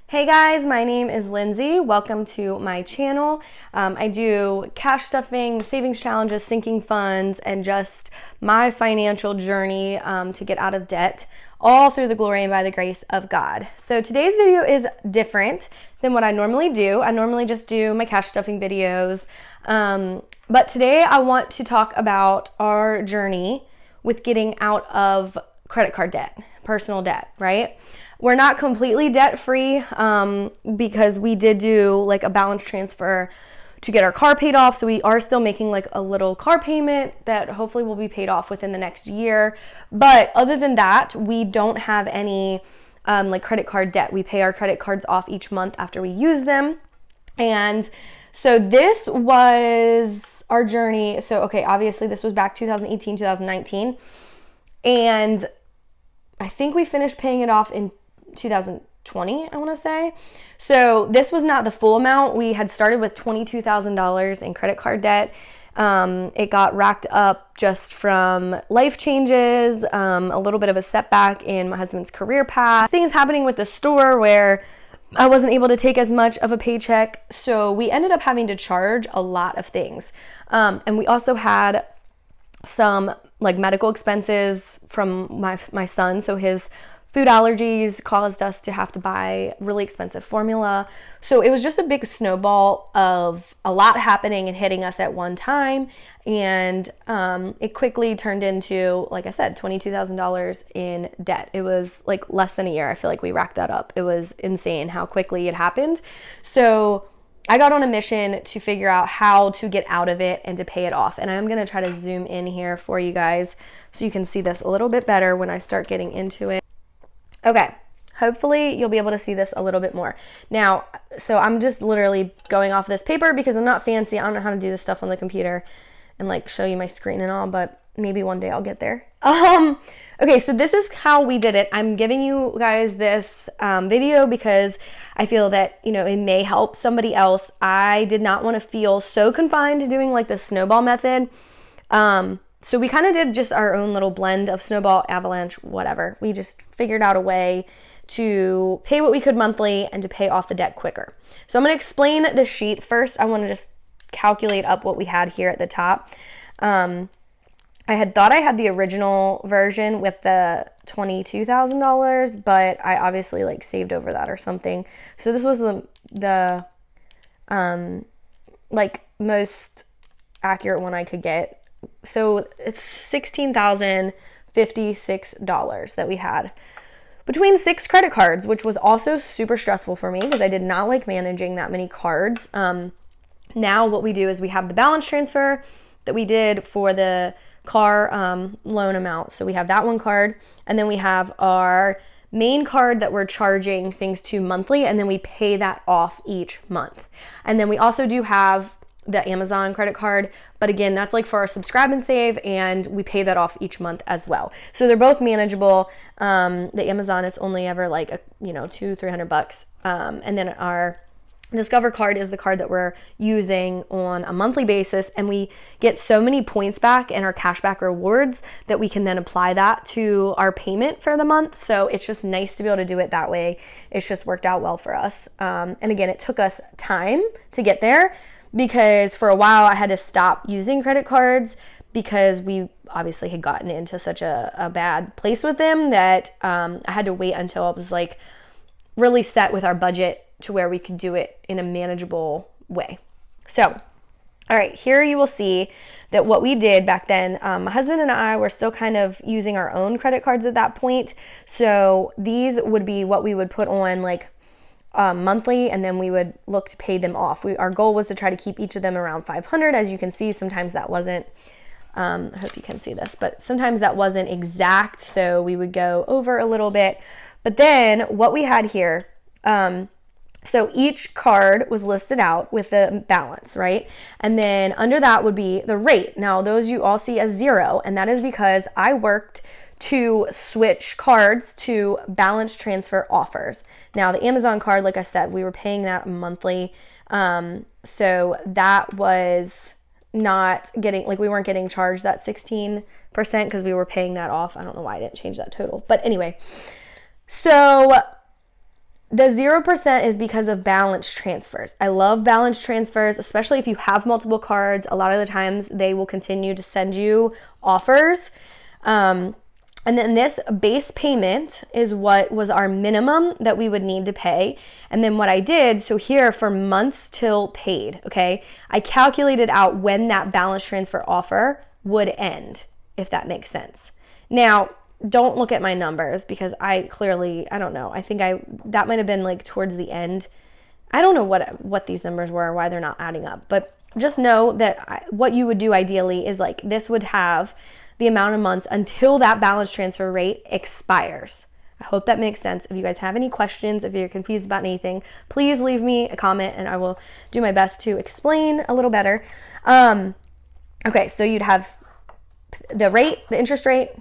Hey guys, my name is Lindsay. Welcome to my channel. I do cash stuffing, savings challenges, sinking funds, and just my financial journey to get out of debt, all through the glory and by the grace of God. So today's video is different than what I normally do. I normally just do my cash stuffing videos. But today I want to talk about our journey with getting out of credit card debt, personal debt, right? We're not completely debt-free because we did do like a balance transfer to get our car paid off. So we are still making like a little car payment that hopefully will be paid off within the next year. But other than that, we don't have any like credit card debt. We pay our credit cards off each month after we use them. And so this was our journey. So, okay, obviously this was back 2018, 2019. And I think we finished paying it off in 2020, I want to say. So this was not the full amount. We had started with $22,000 in credit card debt. It got racked up just from life changes, a little bit of a setback in my husband's career path, things happening with the store where I wasn't able to take as much of a paycheck. So we ended up having to charge a lot of things. And we also had some like medical expenses from my son. So his food allergies caused us to have to buy really expensive formula. So it was just a big snowball of a lot happening and hitting us at one time. And it quickly turned into, like I said, $22,000 in debt. It was like less than a year. I feel like we racked that up. It was insane how quickly it happened. So I got on a mission to figure out how to get out of it and to pay it off. And I'm going to try to zoom in here for you guys so you can see this a little bit better when I start getting into it. Okay, hopefully you'll be able to see this a little bit more. Now, so I'm just literally going off this paper because I'm not fancy. I don't know how to do this stuff on the computer and like show you my screen and all, but maybe one day I'll get there. Okay, so this is how we did it. I'm giving you guys this video because I feel that, you know, it may help somebody else. I did not want to feel so confined to doing like the snowball method. So we kind of did just our own little blend of snowball, avalanche, whatever. We just figured out a way to pay what we could monthly and to pay off the debt quicker. So I'm going to explain the sheet. First, I want to just calculate up what we had here at the top. I had thought I had the original version with the $22,000, but I obviously like saved over that or something. So this was the like most accurate one I could get. So it's $16,056 that we had between 6 credit cards, which was also super stressful for me because I did not like managing that many cards. Now what we do is we have the balance transfer that we did for the car loan amount. So we have that one card, and then we have our main card that we're charging things to monthly, and then we pay that off each month. And then we also do have the Amazon credit card, but again, that's like for our subscribe and save, and we pay that off each month as well. So they're both manageable. The Amazon, it's only ever like $200-300, and then our Discover card is the card that we're using on a monthly basis, and we get so many points back in our cashback rewards that we can then apply that to our payment for the month. So it's just nice to be able to do it that way. It's just worked out well for us. And again, it took us time to get there because for a while I had to stop using credit cards because we obviously had gotten into such a bad place with them that I had to wait until I was like really set with our budget to where we could do it in a manageable way. So, all right, here you will see that what we did back then, my husband and I were still kind of using our own credit cards at that point. So these would be what we would put on like monthly, and then we would look to pay them off. Our goal was to try to keep each of them around $500. As you can see, sometimes that wasn't, I hope you can see this, but sometimes that wasn't exact. So we would go over a little bit. But then what we had here, so each card was listed out with the balance, right? And then under that would be the rate. Now those you all see as 0, and that is because I worked to switch cards to balance transfer offers. Now the Amazon card, like I said, we were paying that monthly. So that was not getting, like we weren't getting charged that 16% because we were paying that off. I don't know why I didn't change that total. But anyway, so The 0% is because of balance transfers. I love balance transfers, especially if you have multiple cards. A lot of the times they will continue to send you offers. And then this base payment is what was our minimum that we would need to pay. And then what I did, so here for months till paid, okay, I calculated out when that balance transfer offer would end, if that makes sense. Now, don't look at my numbers because I don't know. I think that might have been like towards the end. I don't know what these numbers were or why they're not adding up, but just know that what you would do ideally is like this would have the amount of months until that balance transfer rate expires. I hope that makes sense. If you guys have any questions, if you're confused about anything, please leave me a comment and I will do my best to explain a little better. Okay, so you'd have the interest rate,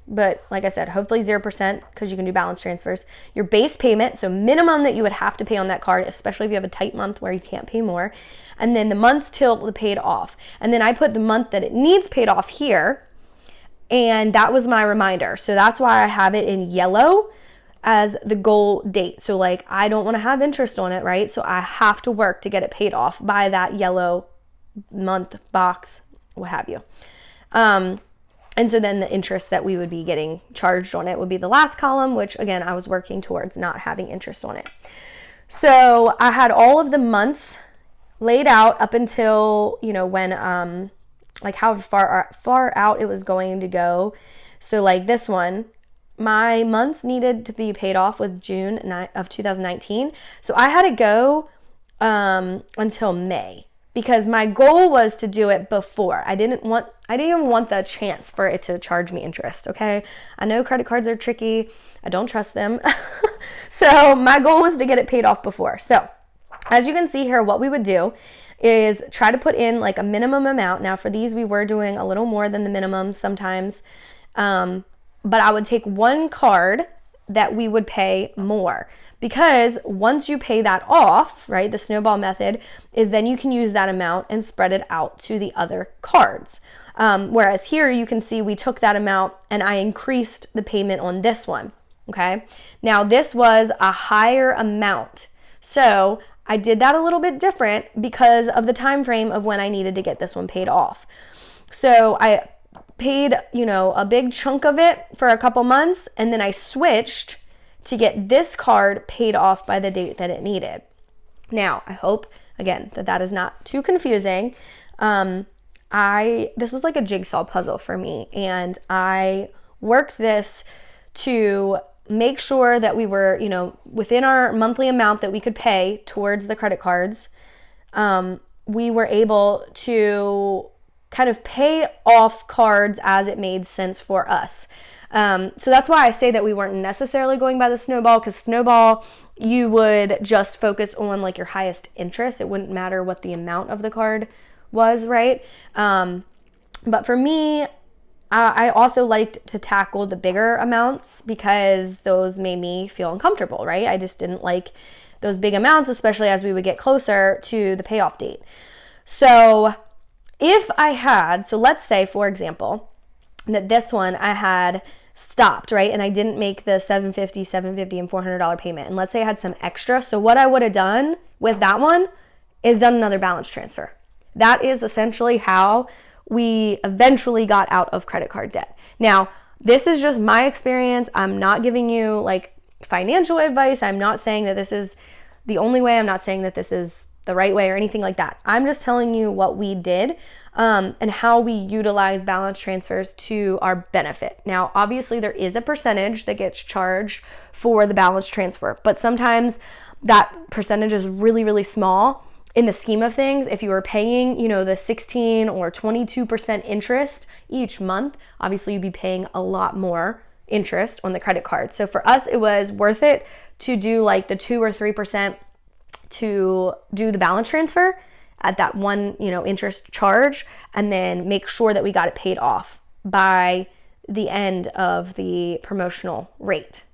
but like I said, hopefully 0% because you can do balance transfers. Your base payment, so minimum that you would have to pay on that card, especially if you have a tight month where you can't pay more. And then the months till the paid off. And then I put the month that it needs paid off here. And that was my reminder. So that's why I have it in yellow as the goal date. So like I don't want to have interest on it, right? So I have to work to get it paid off by that yellow month box, what have you. And so then the interest that we would be getting charged on it would be the last column, which again, I was working towards not having interest on it. So I had all of the months laid out up until, when, like how far out it was going to go. So like this one, my months needed to be paid off with June of 2019. So I had to go until May. Because my goal was to do it before. I didn't even want the chance for it to charge me interest, okay? I know credit cards are tricky. I don't trust them. So my goal was to get it paid off before. So as you can see here, what we would do is try to put in like a minimum amount. Now for these, we were doing a little more than the minimum sometimes. But I would take one card that we would pay more. Because once you pay that off, right, the snowball method is then you can use that amount and spread it out to the other cards. Whereas here you can see we took that amount and I increased the payment on this one, okay? Now this was a higher amount. So I did that a little bit different because of the time frame of when I needed to get this one paid off. So I paid, a big chunk of it for a couple months and then I switched to get this card paid off by the date that it needed. Now, I hope, again, that is not too confusing. This was like a jigsaw puzzle for me, and I worked this to make sure that we were, within our monthly amount that we could pay towards the credit cards. We were able to kind of pay off cards as it made sense for us. So that's why I say that we weren't necessarily going by the snowball, because snowball, you would just focus on like your highest interest. It wouldn't matter what the amount of the card was, right? But for me, I also liked to tackle the bigger amounts because those made me feel uncomfortable, right? I just didn't like those big amounts, especially as we would get closer to the payoff date. So let's say, for example, that this one I had stopped, right? And I didn't make the $750, and $400 payment. And let's say I had some extra. So what I would have done with that one is done another balance transfer. That is essentially how we eventually got out of credit card debt. Now, this is just my experience. I'm not giving you like financial advice. I'm not saying that this is the only way. I'm not saying that this is the right way or anything like that. I'm just telling you what we did and how we utilize balance transfers to our benefit. Now, obviously there is a percentage that gets charged for the balance transfer, but sometimes that percentage is really, really small in the scheme of things. If you were paying, the 16 or 22% interest each month, obviously you'd be paying a lot more interest on the credit card. So for us, it was worth it to do like the 2 or 3% to do the balance transfer at that one, interest charge, and then make sure that we got it paid off by the end of the promotional rate.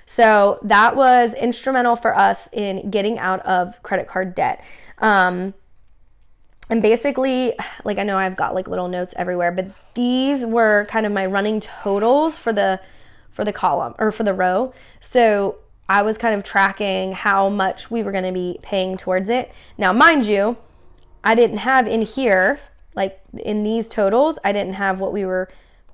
So that was instrumental for us in getting out of credit card debt. And basically, like I know I've got like little notes everywhere, but these were kind of my running totals for the column or for the row. So I was kind of tracking how much we were going to be paying towards it. Now, mind you, I didn't have in here, like in these totals, I didn't have what we were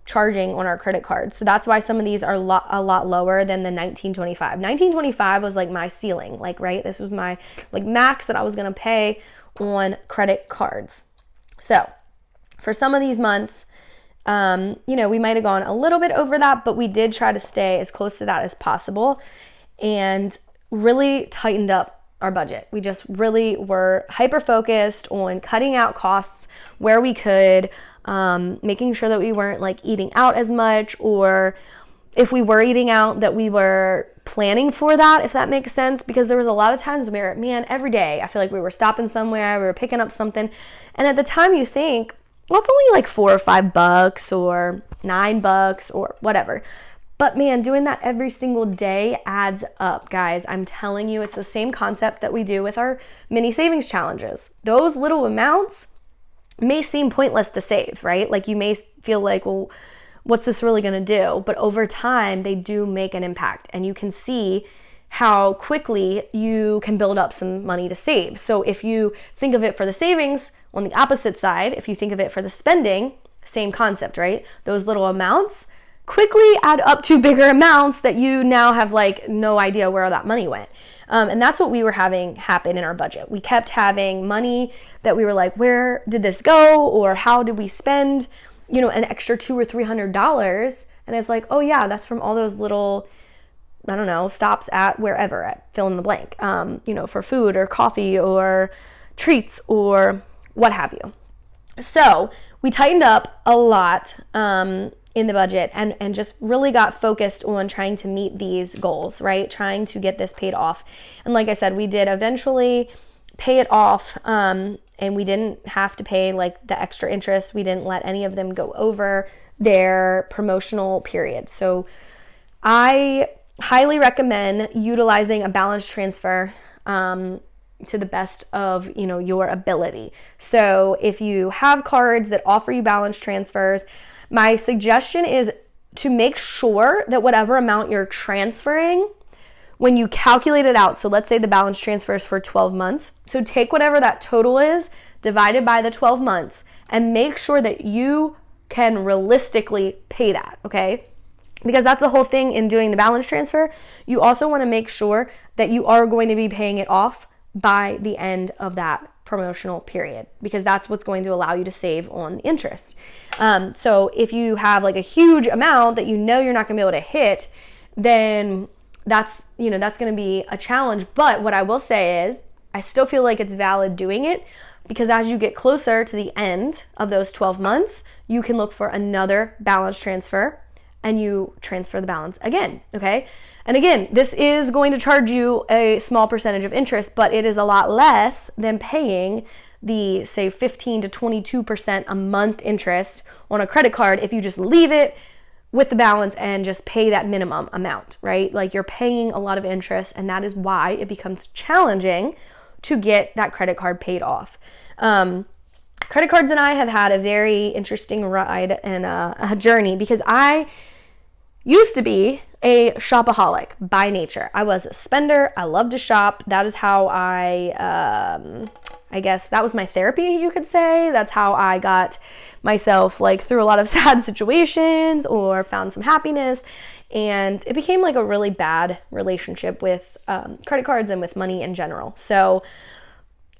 charging on our credit card. So that's why some of these are a lot lower than the $19.25. $19.25 was like my ceiling, like, right? This was my like max that I was going to pay on credit cards. So for some of these months, you know, we might have gone a little bit over that, but we did try to stay as close to that as possible and really tightened up our budget. We just really were hyper focused on cutting out costs where we could, making sure that we weren't like eating out as much, or if we were eating out, that we were planning for that, if that makes sense, because there was a lot of times where, man, every day I feel like we were stopping somewhere, we were picking up something, and at the time you think, well, it's only like $4 or $5 or $9 or whatever. But man, doing that every single day adds up, guys. I'm telling you, it's the same concept that we do with our mini savings challenges. Those little amounts may seem pointless to save, right? Like you may feel like, well, what's this really going to do? But over time, they do make an impact, and you can see how quickly you can build up some money to save. So if you think of it for the savings, on the opposite side, if you think of it for the spending, same concept, right? Those little amounts quickly add up to bigger amounts that you now have like no idea where that money went. And that's what we were having happen in our budget. We kept having money that we were like, where did this go? Or how did we spend, you know, an extra $200 or $300? And it's like, oh yeah, that's from all those little, I don't know, stops at wherever, at fill in the blank, you know, for food or coffee or treats or what have you. So we tightened up a lot in the budget and just really got focused on trying to meet these goals, right? Trying to get this paid off. And like I said, we did eventually pay it off, and we didn't have to pay like the extra interest. We didn't let any of them go over their promotional period. So I highly recommend utilizing a balance transfer to the best of, you know, your ability. So if you have cards that offer you balance transfers, my suggestion is to make sure that whatever amount you're transferring, when you calculate it out, so let's say the balance transfers for 12 months. So take whatever that total is divided by the 12 months and make sure that you can realistically pay that, okay? Because that's the whole thing in doing the balance transfer. You also want to make sure that you are going to be paying it off by the end of that promotional period, because that's what's going to allow you to save on the interest. So if you have like a huge amount that you know you're not going to be able to hit, then that's, you know, that's going to be a challenge. But what I will say is I still feel like it's valid doing it, because as you get closer to the end of those 12 months, you can look for another balance transfer and you transfer the balance again, okay? And again, this is going to charge you a small percentage of interest, but it is a lot less than paying the, say, 15 to 22% a month interest on a credit card if you just leave it with the balance and just pay that minimum amount, right? Like you're paying a lot of interest, and that is why it becomes challenging to get that credit card paid off. Credit cards and I have had a very interesting ride and a journey, because I used to be a shopaholic by nature. I was a spender. I love to shop. That is how I guess that was my therapy, you could say. That's how I got myself like through a lot of sad situations or found some happiness. And it became like a really bad relationship with credit cards and with money in general. So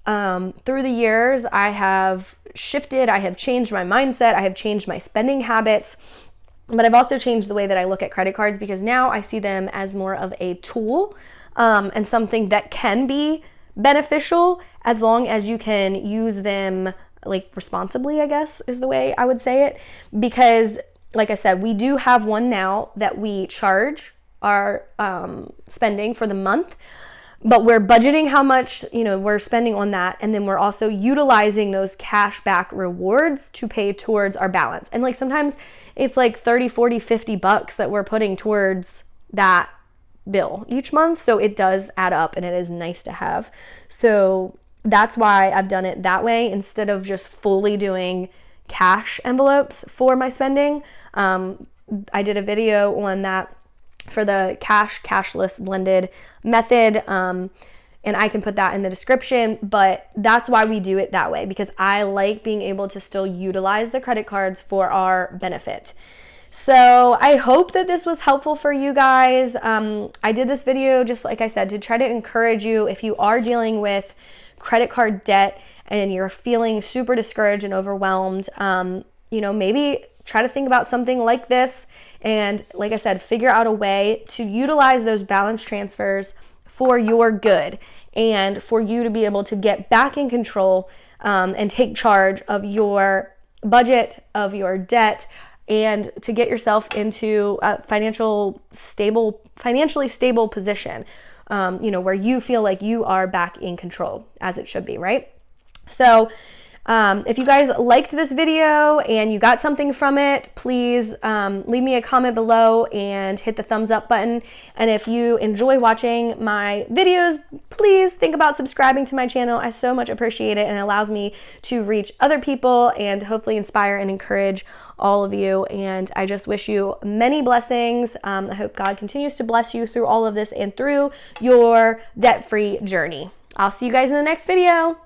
through the years, I have shifted. I have changed my mindset. I have changed my spending habits. But I've also changed the way that I look at credit cards, because now I see them as more of a tool and something that can be beneficial as long as you can use them like responsibly, I guess is the way I would say it. Because like I said, we do have one now that we charge our spending for the month, but we're budgeting how much, you know, we're spending on that. And then we're also utilizing those cash back rewards to pay towards our balance. And like sometimes it's like 30, 40, 50 bucks that we're putting towards that bill each month. So it does add up, and it is nice to have. So that's why I've done it that way instead of just fully doing cash envelopes for my spending. I did a video on that for the cashless blended method. And I can put that in the description, but that's why we do it that way, because I like being able to still utilize the credit cards for our benefit. So I hope that this was helpful for you guys. I did this video, just like I said, to try to encourage you if you are dealing with credit card debt and you're feeling super discouraged and overwhelmed, maybe try to think about something like this. And like I said, figure out a way to utilize those balance transfers for your good and for you to be able to get back in control and take charge of your budget, of your debt, and to get yourself into a financially stable position, where you feel like you are back in control, as it should be, right? So if you guys liked this video and you got something from it, please leave me a comment below and hit the thumbs up button. And if you enjoy watching my videos, please think about subscribing to my channel. I so much appreciate it, and it allows me to reach other people and hopefully inspire and encourage all of you. And I just wish you many blessings. I hope God continues to bless you through all of this and through your debt-free journey. I'll see you guys in the next video.